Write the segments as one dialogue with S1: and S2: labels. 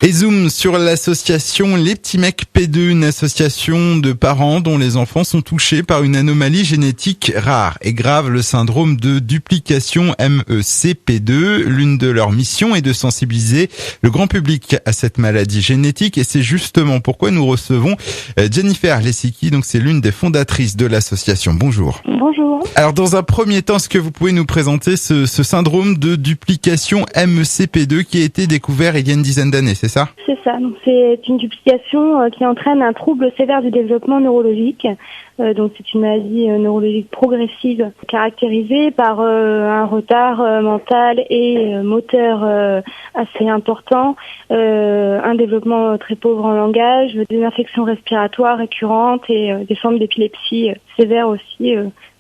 S1: Et zoom sur l'association Les Petits Mecs P2, une association de parents dont les enfants sont touchés par une anomalie génétique rare et grave, le syndrome de duplication MECP2. L'une de leurs missions est de sensibiliser le grand public à cette maladie génétique et c'est justement pourquoi nous recevons Jennifer Lessicki, donc c'est l'une des fondatrices de l'association. Bonjour.
S2: Bonjour.
S1: Alors dans un premier temps, est-ce que vous pouvez nous présenter ce syndrome de duplication MECP2 qui a été découvert il y a une dizaine d'années, c'est ça ?
S2: C'est ça. Donc, c'est une duplication qui entraîne un trouble sévère du développement neurologique. Donc c'est une maladie neurologique progressive caractérisée par un retard mental et moteur assez important, un développement très pauvre en langage, des infections respiratoires récurrentes et des formes d'épilepsie sévères aussi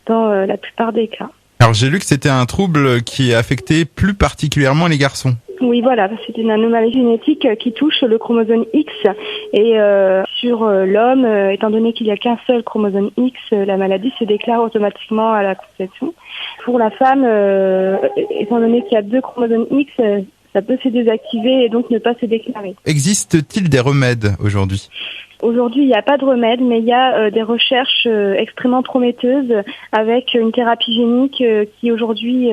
S2: dans la plupart des cas.
S1: Alors j'ai lu que c'était un trouble qui affectait plus particulièrement les garçons.
S2: Oui, voilà, c'est une anomalie génétique qui touche le chromosome X et sur l'homme, étant donné qu'il n'y a qu'un seul chromosome X, la maladie se déclare automatiquement à la conception. Pour la femme, étant donné qu'il y a deux chromosomes X, ça peut se désactiver et donc ne pas se déclarer.
S1: Existe-t-il des remèdes aujourd'hui ?
S2: Aujourd'hui, il n'y a pas de remède, mais il y a des recherches extrêmement prometteuses avec une thérapie génique qui aujourd'hui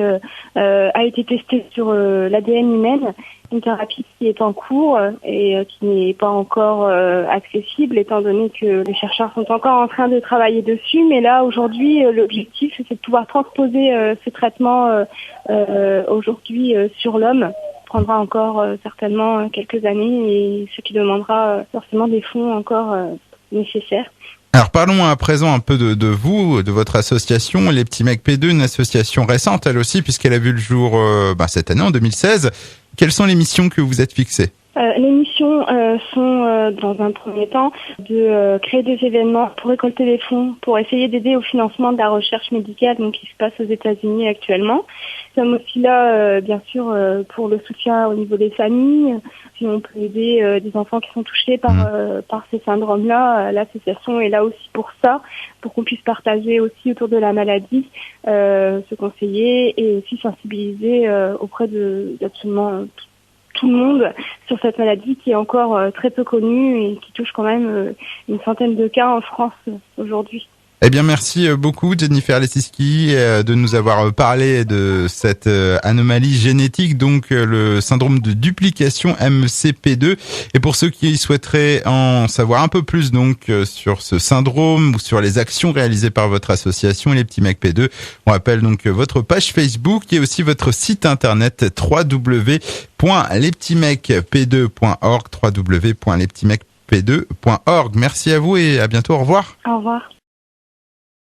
S2: a été testée sur l'ADN humaine. Une thérapie qui est en cours et qui n'est pas encore accessible étant donné que les chercheurs sont encore en train de travailler dessus. Mais là, aujourd'hui, l'objectif, c'est de pouvoir transposer ce traitement aujourd'hui sur l'homme. Prendra encore certainement quelques années et ce qui demandera forcément des fonds encore nécessaires.
S1: Alors parlons à présent un peu de vous, de votre association, Les Petits Mecs P2, une association récente elle aussi puisqu'elle a vu le jour cette année en 2016. Quelles sont les missions que vous êtes fixées ?
S2: Les missions sont, dans un premier temps, de créer des événements pour récolter des fonds, pour essayer d'aider au financement de la recherche médicale donc qui se passe aux États-Unis actuellement. Nous sommes aussi là, bien sûr, pour le soutien au niveau des familles. Si on peut aider des enfants qui sont touchés par ces syndromes-là, l'association est là aussi pour ça, pour qu'on puisse partager aussi autour de la maladie, se conseiller et aussi sensibiliser auprès d'absolument tout le monde sur cette maladie qui est encore très peu connue et qui touche quand même une centaine de cas en France aujourd'hui.
S1: Eh bien, merci beaucoup Jennifer Lessicki de nous avoir parlé de cette anomalie génétique, donc le syndrome de duplication MECP2. Et pour ceux qui souhaiteraient en savoir un peu plus donc sur ce syndrome ou sur les actions réalisées par votre association Les Petits Mecs P2, on rappelle donc votre page Facebook et aussi votre site internet www.lespetitsmecp2.org www.lespetitsmecp2.org. Merci à vous et à bientôt. Au revoir.
S2: Au revoir.